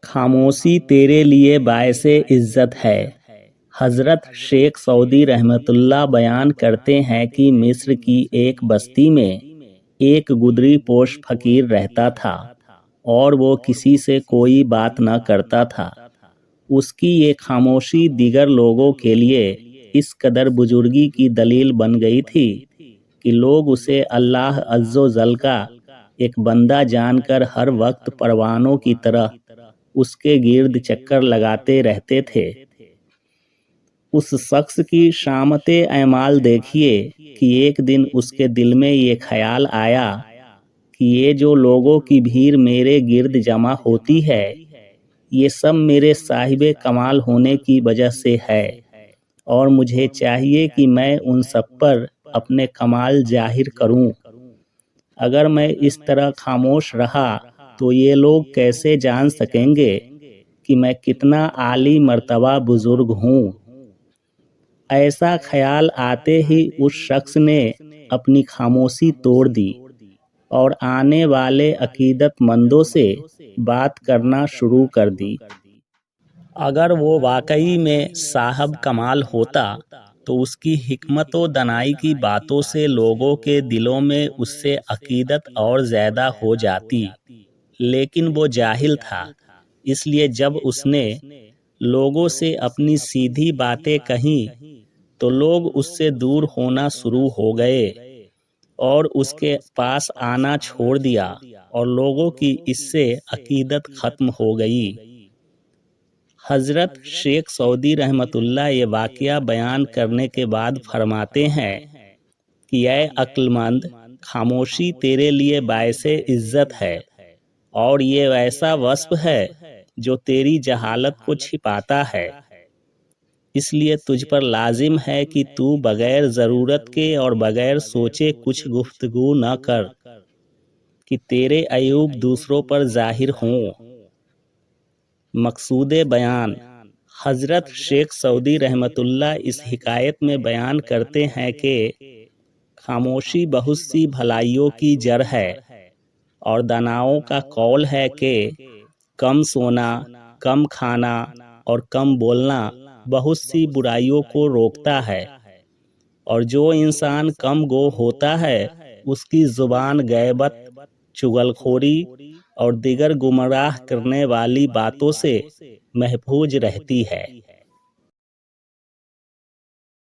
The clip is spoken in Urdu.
خاموشی تیرے لیے باعث عزت ہے۔ حضرت شیخ سعودی رحمۃ اللہ بیان کرتے ہیں کہ مصر کی ایک بستی میں ایک گدری پوش فقیر رہتا تھا اور وہ کسی سے کوئی بات نہ کرتا تھا۔ اس کی یہ خاموشی دیگر لوگوں کے لیے اس قدر بزرگی کی دلیل بن گئی تھی کہ لوگ اسے اللہ عز و جل کا ایک بندہ جان کر ہر وقت پروانوں کی طرح اس کے گرد چکر لگاتے رہتے تھے۔ اس شخص کی شامت اعمال دیکھیے کہ ایک دن اس کے دل میں یہ خیال آیا کہ یہ جو لوگوں کی بھیڑ میرے گرد جمع ہوتی ہے یہ سب میرے صاحب کمال ہونے کی وجہ سے ہے، اور مجھے چاہیے کہ میں ان سب پر اپنے کمال ظاہر کروں۔ اگر میں اس طرح خاموش رہا تو یہ لوگ کیسے جان سکیں گے کہ میں کتنا عالی مرتبہ بزرگ ہوں؟ ایسا خیال آتے ہی اس شخص نے اپنی خاموشی توڑ دی اور آنے والے عقیدت مندوں سے بات کرنا شروع کر دی۔ اگر وہ واقعی میں صاحب کمال ہوتا تو اس کی حکمت و دانائی کی باتوں سے لوگوں کے دلوں میں اس سے عقیدت اور زیادہ ہو جاتی، لیکن وہ جاہل تھا۔ اس لیے جب اس نے لوگوں سے اپنی سیدھی باتیں کہیں تو لوگ اس سے دور ہونا شروع ہو گئے اور اس کے پاس آنا چھوڑ دیا، اور لوگوں کی اس سے عقیدت ختم ہو گئی۔ حضرت شیخ سعودی رحمۃ اللہ یہ واقعہ بیان کرنے کے بعد فرماتے ہیں کہ اے عقل مند، خاموشی تیرے لیے باعث عزت ہے، اور یہ ایسا وصف ہے جو تیری جہالت کو چھپاتا ہے۔ اس لیے تجھ پر لازم ہے کہ تو بغیر ضرورت کے اور بغیر سوچے کچھ گفتگو نہ کر کہ تیرے عیوب دوسروں پر ظاہر ہوں۔ مقصود بیان: حضرت شیخ سعودی رحمۃ اللہ اس حکایت میں بیان کرتے ہیں کہ خاموشی بہت سی بھلائیوں کی جڑ ہے، اور داناؤں کا قول ہے کہ کم سونا، کم کھانا اور کم بولنا بہت سی برائیوں کو روکتا ہے، اور جو انسان کم گو ہوتا ہے اس کی زبان غیبت، چغلخوری اور دیگر گمراہ کرنے والی باتوں سے محفوظ رہتی ہے۔